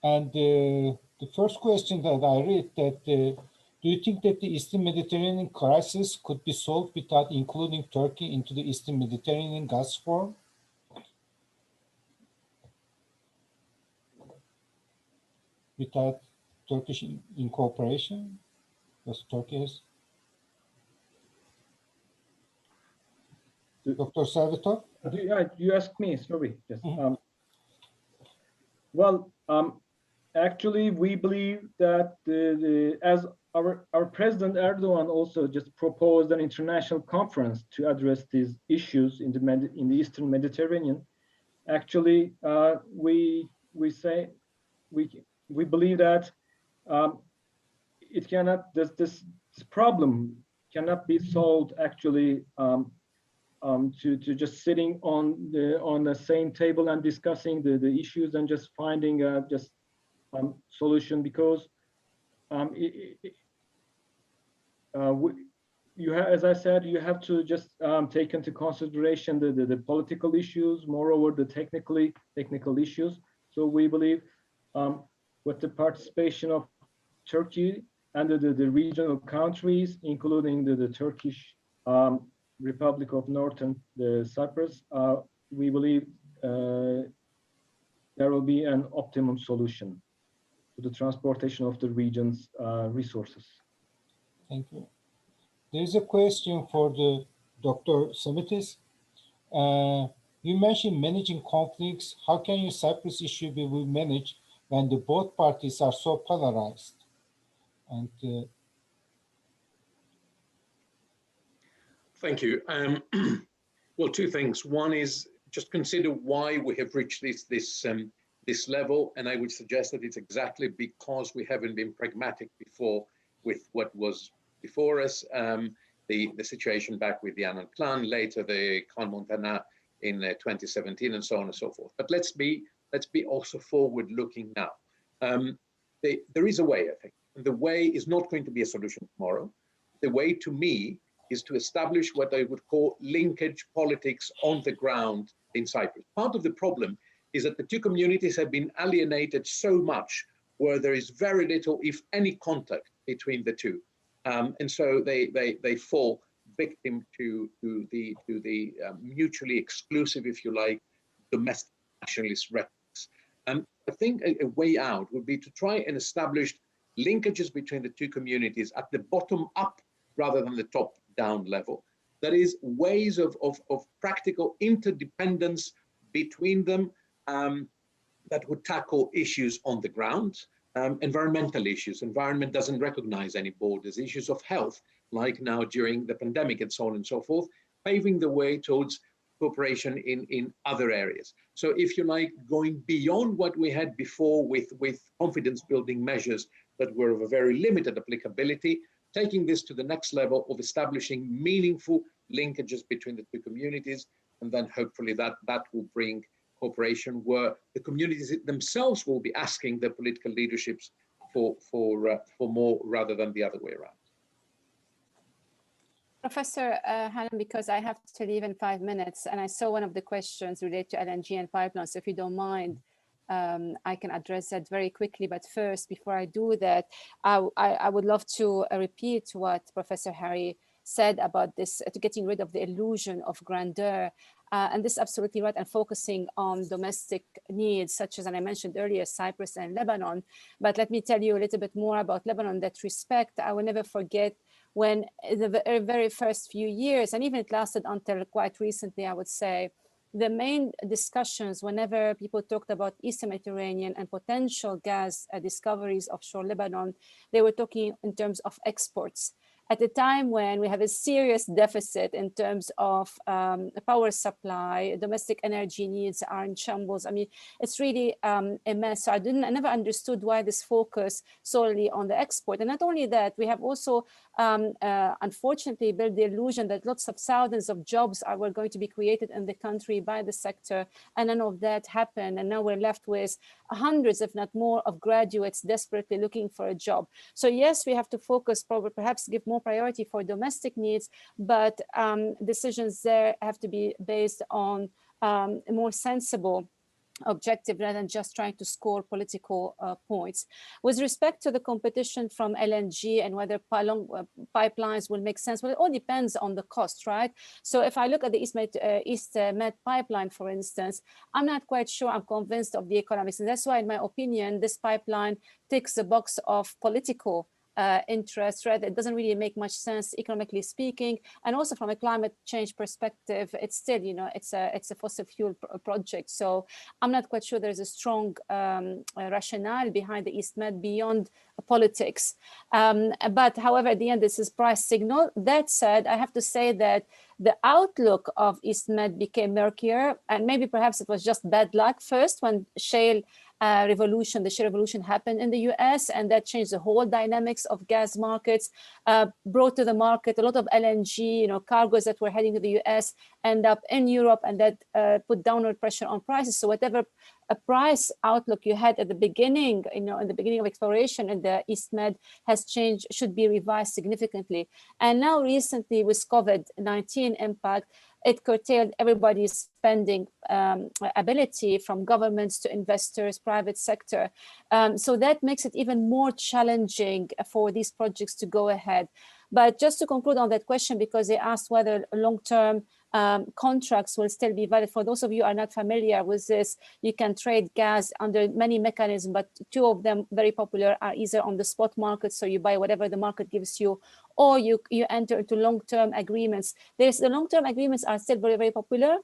And the first question that I read that, do you think that the Eastern Mediterranean crisis could be solved without including Turkey into the Eastern Mediterranean gas forum? Without Turkish incorporation, as Turkey is? Dr. Salvatore? You asked me, sorry. Yes. Well, actually, we believe that as our President Erdogan also just proposed an international conference to address these issues in the Eastern Mediterranean. Actually, we believe that it cannot. This problem cannot be solved actually to just sitting on the same table and discussing the issues and just finding just solution, because you have, as I said, you have to just take into consideration the political issues, moreover the technical issues. So we believe with the participation of Turkey and the regional countries, including the Turkish Republic of Northern Cyprus, we believe there will be an optimum solution to the transportation of the region's resources. Thank you. There is a question for the Dr. Semitis. You mentioned managing conflicts. How can your Cyprus issue be managed when the both parties are so polarized? And thank you. Well, two things. One is just consider why we have reached this level, and I would suggest that it's exactly because we haven't been pragmatic before with what was before us. The situation back with the Annan Plan, later the Khan Montana in 2017, and so on and so forth. But let's be also forward-looking now. There is a way, I think. The way is not going to be a solution tomorrow. The way, to me, is to establish what I would call linkage politics on the ground in Cyprus. Part of the problem is that the two communities have been alienated so much, where there is very little, if any, contact between the two. And so they fall victim to the mutually exclusive, if you like, domestic nationalist rhetorics. I think a way out would be to try and establish linkages between the two communities at the bottom up rather than the top down level. That is, ways of practical interdependence between them that would tackle issues on the ground. Environmental issues. Environment doesn't recognize any borders. Issues of health, like now during the pandemic and so on and so forth, paving the way towards cooperation in other areas. So if you like, going beyond what we had before with confidence building measures that were of a very limited applicability, taking this to the next level of establishing meaningful linkages between the two communities, and then hopefully that will bring cooperation where the communities themselves will be asking their political leaderships for more rather than the other way around. Professor Hannon, because I have to leave in 5 minutes, and I saw one of the questions related to LNG and pipelines. So if you don't mind, I can address that very quickly. But first, before I do that, I would love to repeat what Professor Harry said about this, to getting rid of the illusion of grandeur. And this is absolutely right, and focusing on domestic needs, such as, and I mentioned earlier, Cyprus and Lebanon. But let me tell you a little bit more about Lebanon in that respect. I will never forget when the very first few years, and even it lasted until quite recently, I would say, the main discussions whenever people talked about Eastern Mediterranean and potential gas discoveries offshore Lebanon, they were talking in terms of exports. At a time when we have a serious deficit in terms of power supply, domestic energy needs are in shambles. I mean, it's really a mess. So I never understood why this focus solely on the export. And not only that, we have also unfortunately built the illusion that lots of thousands of jobs were going to be created in the country by the sector, and none of that happened. And now we're left with hundreds, if not more, of graduates desperately looking for a job. So yes, we have to focus, perhaps give more priority for domestic needs, but decisions there have to be based on more sensible objective rather than just trying to score political points. With respect to the competition from LNG and whether pipelines will make sense, well, it all depends on the cost, right? So if I look at the East Med pipeline, for instance, I'm not quite sure I'm convinced of the economics. And that's why, in my opinion, this pipeline ticks the box of political interest, right? It doesn't really make much sense economically speaking, and also from a climate change perspective, it's still, you know, it's a fossil fuel project. So I'm not quite sure there's a strong rationale behind the East Med beyond politics. But however, at the end, this is price signal. That said, I have to say that the outlook of East Med became murkier, and maybe perhaps it was just bad luck first when the shale revolution happened in the US, and that changed the whole dynamics of gas markets, brought to the market a lot of LNG, you know, cargoes that were heading to the US end up in Europe, and that put downward pressure on prices. So whatever a price outlook you had at the beginning, you know, in the beginning of exploration in the East Med has changed, should be revised significantly. And now recently with COVID-19 impact, it curtailed everybody's spending ability, from governments to investors, private sector. So that makes it even more challenging for these projects to go ahead. But just to conclude on that question, because they asked whether long-term contracts will still be valid. For those of you who are not familiar with this, you can trade gas under many mechanisms, but two of them very popular are either on the spot market, so you buy whatever the market gives you, or you enter into long-term agreements. The long-term agreements are still very, very popular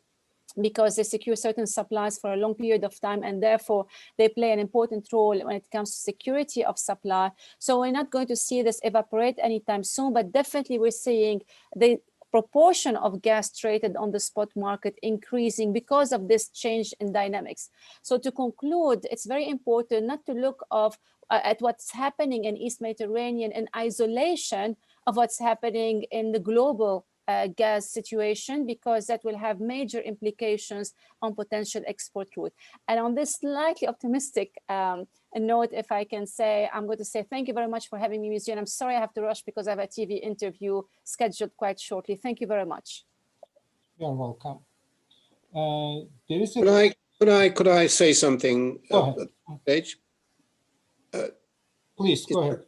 because they secure certain supplies for a long period of time, and therefore they play an important role when it comes to security of supply. So we're not going to see this evaporate anytime soon, but definitely we're seeing the proportion of gas traded on the spot market increasing because of this change in dynamics. So to conclude, it's very important not to look at what's happening in East Mediterranean in isolation of what's happening in the global gas situation, because that will have major implications on potential export route. And on this slightly optimistic note, if I can say, I'm going to say thank you very much for having me with you. And I'm sorry I have to rush because I have a TV interview scheduled quite shortly. Thank you very much. You're welcome. There is a... Could I say something at this stage? Please, go ahead.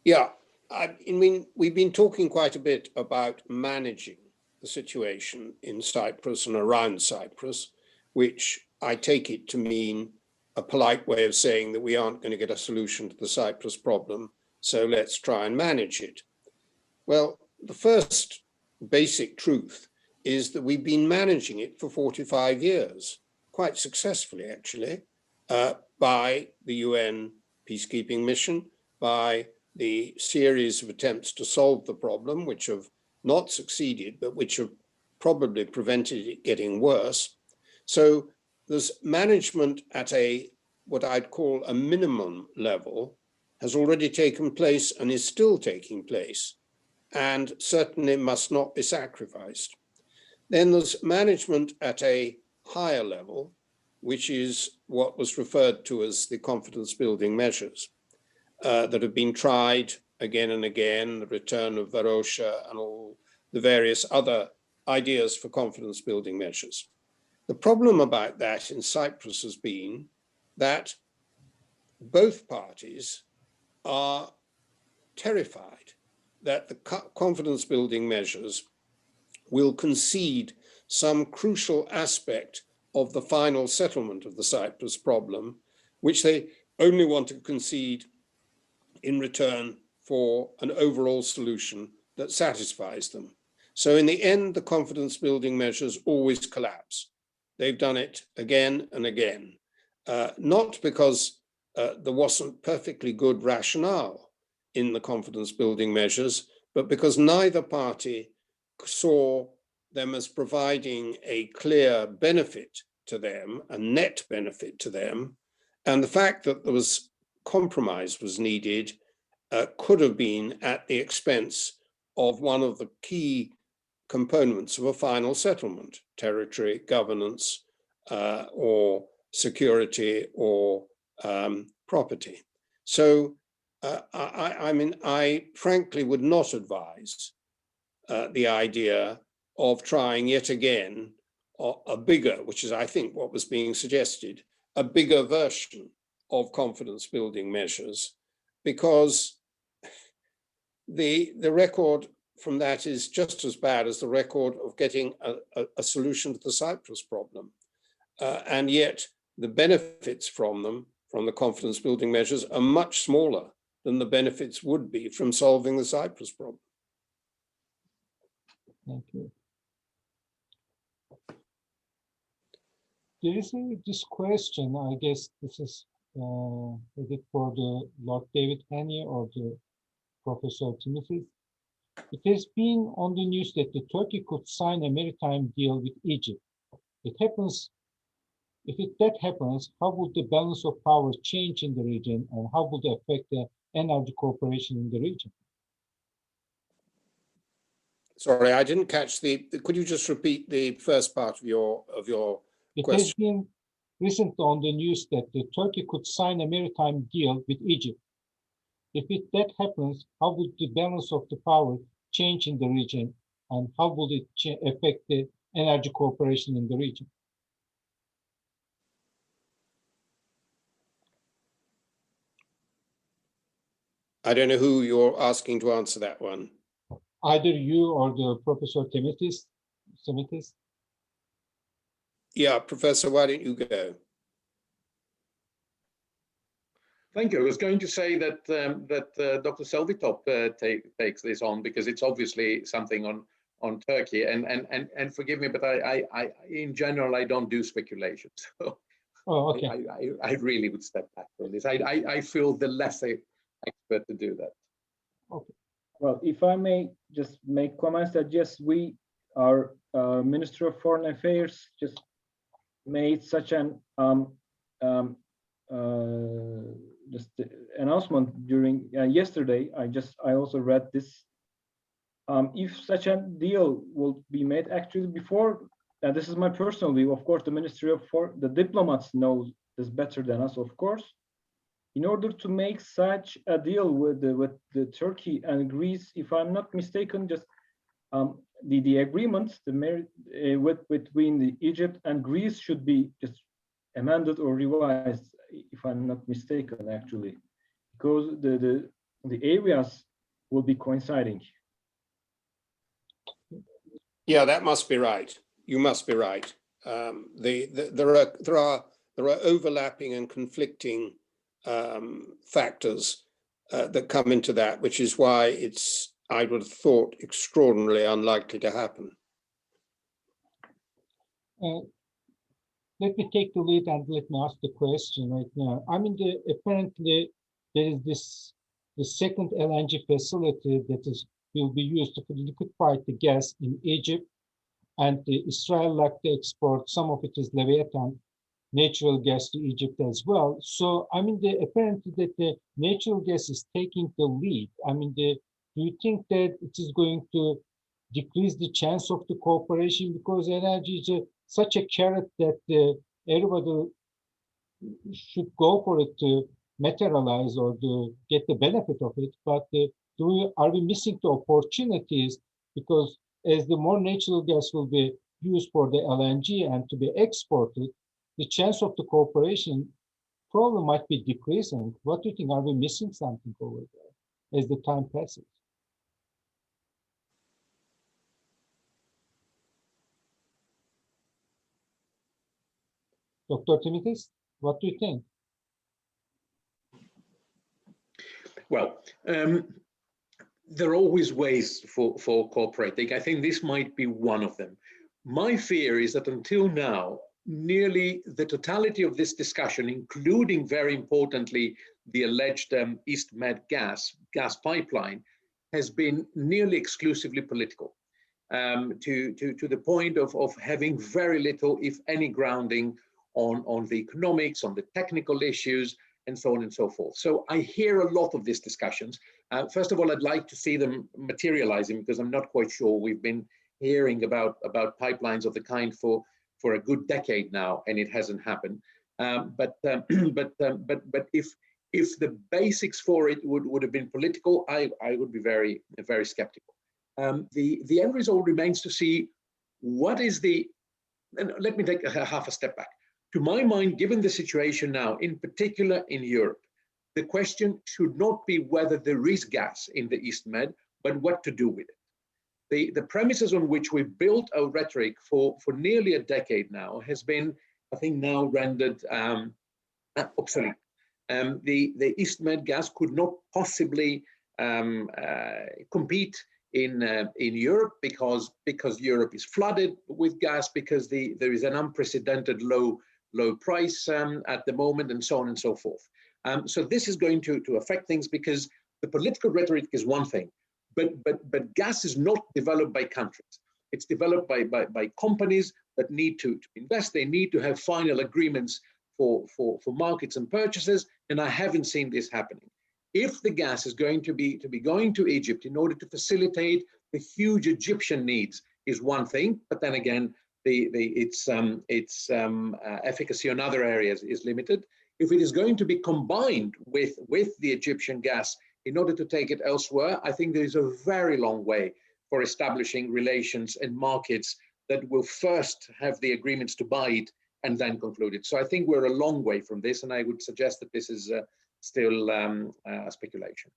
Yeah. I mean, we've been talking quite a bit about managing the situation in Cyprus and around Cyprus, which I take it to mean a polite way of saying that we aren't going to get a solution to the Cyprus problem, so let's try and manage it. Well, the first basic truth is that we've been managing it for 45 years, quite successfully, actually, by the UN peacekeeping mission, by the series of attempts to solve the problem, which have not succeeded, but which have probably prevented it getting worse. So there's management at what I'd call a minimum level has already taken place and is still taking place, and certainly must not be sacrificed. Then there's management at a higher level, which is what was referred to as the confidence building measures. That have been tried again and again, the return of Varosha and all the various other ideas for confidence building measures. The problem about that in Cyprus has been that both parties are terrified that the confidence building measures will concede some crucial aspect of the final settlement of the Cyprus problem, which they only want to concede in return for an overall solution that satisfies them. So in the end, the confidence building measures always collapse. They've done it again and again, not because there wasn't perfectly good rationale in the confidence building measures, but because neither party saw them as providing a clear benefit to them, a net benefit to them. And the fact that there was compromise was needed could have been at the expense of one of the key components of a final settlement: territory, governance, or security, or property. So I frankly would not advise the idea of trying yet again a bigger, which is I think what was being suggested, a bigger version of confidence building measures, because the record from that is just as bad as the record of getting a solution to the Cyprus problem. And yet the benefits from them, from the confidence building measures, are much smaller than the benefits would be from solving the Cyprus problem. Thank you. There is this question, I guess this is it for the Lord David Haney or the Professor Timothy. It has been on the news that the Turkey could sign a maritime deal with Egypt. If that happens, how would the balance of power change in the region, and how would it affect the energy cooperation in the region? Sorry, I didn't catch could you just repeat the first part of your It question? has been recently on the news that the Turkey could sign a maritime deal with Egypt. If that happens, how would the balance of the power change in the region, and how would it affect the energy cooperation in the region? I don't know who you're asking to answer that one. Either you or the Professor Timothy. Yeah, Professor, why don't you go? Thank you. I was going to say that Dr. Selvitop takes this on, because it's obviously something on Turkey. And forgive me, but I in general I don't do speculation. So okay. I really would step back from this. I feel the less expert to do that. Okay. Well, if I may just make comments that yes, our Minister of Foreign Affairs just made such an just announcement during yesterday. I also read this. If such a deal will be made actually before, and this is my personal view, of course, the diplomats know this better than us, of course. In order to make such a deal with the Turkey and Greece, if I'm not mistaken, just the agreements, between the Egypt and Greece should be just amended or revised, if I'm not mistaken, actually, because the areas will be coinciding. Yeah, that must be right. You must be right. There are overlapping and conflicting factors that come into that, which is why it's, I would have thought, extraordinarily unlikely to happen. Let me take the lead and let me ask the question right now. I mean, apparently there is the second LNG facility that will be used to liquefy the gas in Egypt, and Israel like to export some of it is Leviathan natural gas to Egypt as well. So I mean, apparently that the natural gas is taking the lead. I mean, do you think that it is going to decrease the chance of the cooperation, because energy is such a carrot that everybody should go for it to materialize or to get the benefit of it? But are we missing the opportunities? Because as the more natural gas will be used for the LNG and to be exported, the chance of the cooperation probably might be decreasing. What do you think? Are we missing something over there as the time passes? Dr. Timitis, what do you think? Well, there are always ways for cooperating. I think this might be one of them. My fear is that until now, nearly the totality of this discussion, including very importantly, the alleged East Med gas pipeline, has been nearly exclusively political, to the point of having very little, if any, grounding on the economics, on the technical issues, and so on and so forth. So I hear a lot of these discussions. First of all, I'd like to see them materializing, because I'm not quite sure. We've been hearing about pipelines of the kind for a good decade now, and it hasn't happened. But if the basics for it would have been political, I would be very skeptical. The end result remains to see what is the. And let me take half a step back. To my mind, given the situation now, in particular in Europe, the question should not be whether there is gas in the East Med, but what to do with it. The premises on which we built our rhetoric for nearly a decade now has been, I think, now rendered obsolete. The East Med gas could not possibly compete in Europe because Europe is flooded with gas, because there is an unprecedented low price at the moment, and so on and so forth. So this is going to affect things, because the political rhetoric is one thing, but gas is not developed by countries. It's developed by companies that need to invest. They need to have final agreements for markets and purchases, and I haven't seen this happening. If the gas is going to be going to Egypt in order to facilitate the huge Egyptian needs is one thing, but then again, its efficacy on other areas is limited. If it is going to be combined with the Egyptian gas in order to take it elsewhere, I think there is a very long way for establishing relations and markets that will first have the agreements to buy it and then conclude it. So I think we're a long way from this, and I would suggest that this is still a speculation.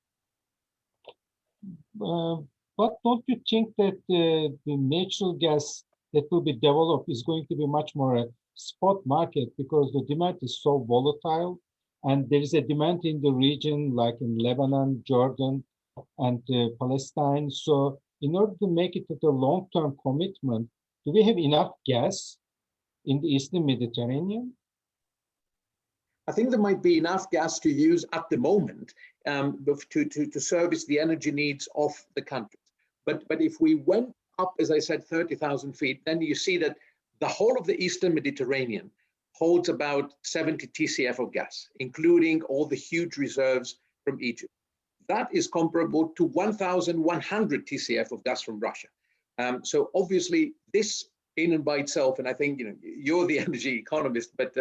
But don't you think that the natural gas that will be developed is going to be much more a spot market, because the demand is so volatile, and there is a demand in the region, like in Lebanon, Jordan, and Palestine. So in order to make it a long-term commitment, do we have enough gas in the Eastern Mediterranean? I think there might be enough gas to use at the moment to service the energy needs of the countries. But if we went up, as I said, 30,000 feet, then you see that the whole of the Eastern Mediterranean holds about 70 TCF of gas, including all the huge reserves from Egypt. That is comparable to 1,100 TCF of gas from Russia. So obviously this in and by itself, and I think you're the energy economist, but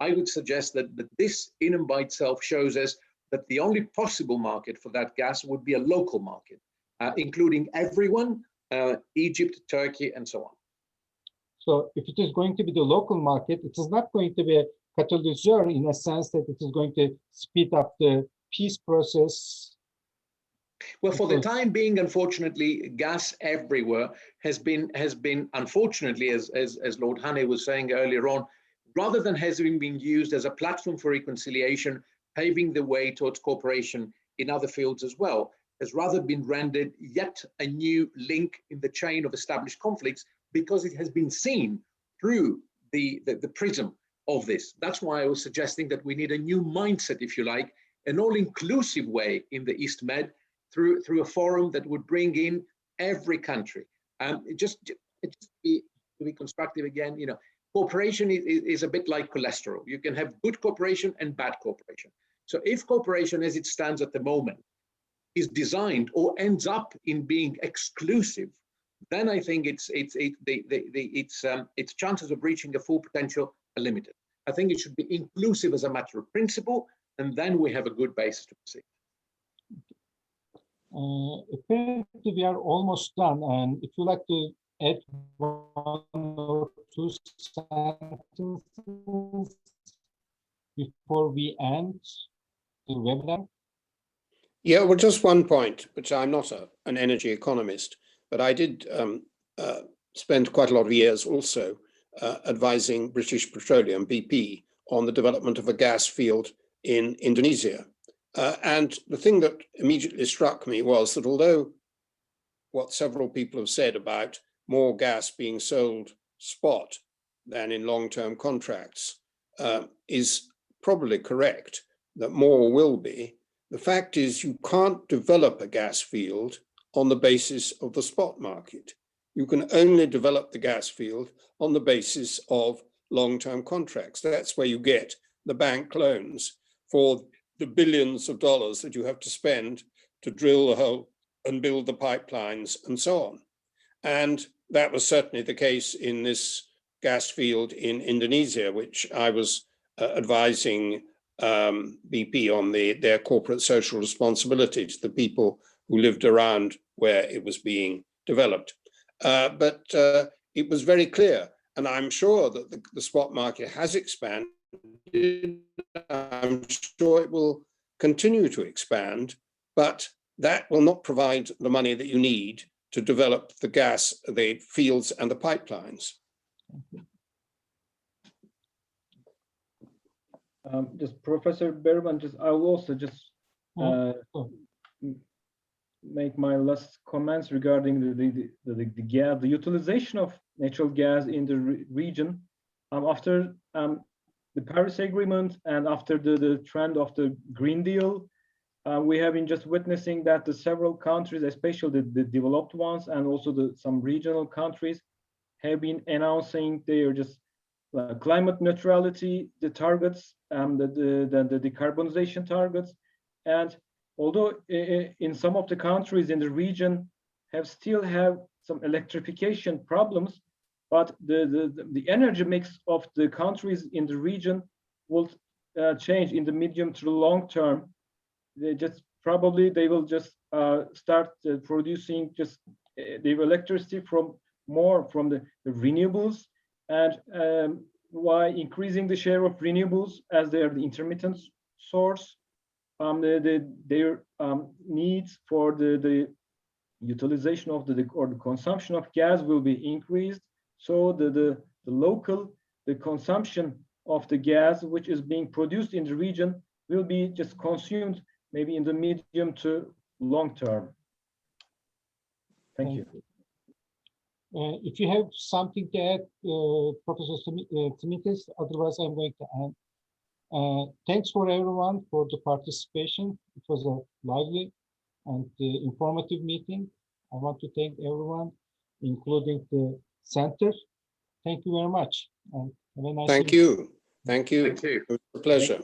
I would suggest that this in and by itself shows us that the only possible market for that gas would be a local market, including everyone, Egypt, Turkey, and so on. So if it is going to be the local market, it is not going to be a catalyst in a sense that it is going to speed up the peace process. Well, for the time being, unfortunately, gas everywhere has been unfortunately, as Lord Hannay was saying earlier on, rather than having been used as a platform for reconciliation, paving the way towards cooperation in other fields as well, has rather been rendered yet a new link in the chain of established conflicts, because it has been seen through the prism of this. That's why I was suggesting that we need a new mindset, if you like, an all-inclusive way in the East Med, through a forum that would bring in every country. Just to be constructive again, cooperation is a bit like cholesterol. You can have good cooperation and bad cooperation. So if cooperation as it stands at the moment is designed or ends up in being exclusive, then I think its chances of reaching a full potential are limited. I think it should be inclusive as a matter of principle, and then we have a good basis to proceed. Apparently, we are almost done. And if you like to add 1 or 2 sentences before we end the webinar. Yeah, well, just one point, which I'm not an energy economist, but I did spend quite a lot of years also advising British Petroleum, BP, on the development of a gas field in Indonesia. And the thing that immediately struck me was that although what several people have said about more gas being sold spot than in long-term contracts is probably correct, that more will be, the fact is you can't develop a gas field on the basis of the spot market. You can only develop the gas field on the basis of long-term contracts. That's where you get the bank loans for the billions of dollars that you have to spend to drill the hole and build the pipelines and so on. And that was certainly the case in this gas field in Indonesia, which I was advising BP on their corporate social responsibility to the people who lived around where it was being developed. But it was very clear, and I'm sure that the spot market has expanded. I'm sure it will continue to expand, but that will not provide the money that you need to develop the gas, the fields and the pipelines. Just Professor Berman, I will also just make my last comments regarding the gas, the utilization of natural gas in the region. After the Paris Agreement and after the trend of the Green Deal, we have been just witnessing that the several countries, especially the developed ones and also some regional countries, have been announcing their just climate neutrality, the targets, the decarbonization targets. And although in some of the countries in the region still have some electrification problems, but the energy mix of the countries in the region will change in the medium to long term. They will just start producing just the electricity more from the renewables, and while increasing the share of renewables as they are the intermittent source, their needs for the utilization of the consumption of gas will be increased. So the consumption of the gas which is being produced in the region will be just consumed maybe in the medium to long term. Thank you. If you have something to add, Professor Tsimikas, otherwise I'm going to end. Thanks for everyone for the participation. It was a lively and informative meeting. I want to thank everyone, including the center. Thank you very much. And have a nice evening. Thank you. Thank you. Thank you. It was a pleasure.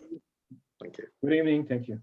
Thank you. Good evening. Thank you.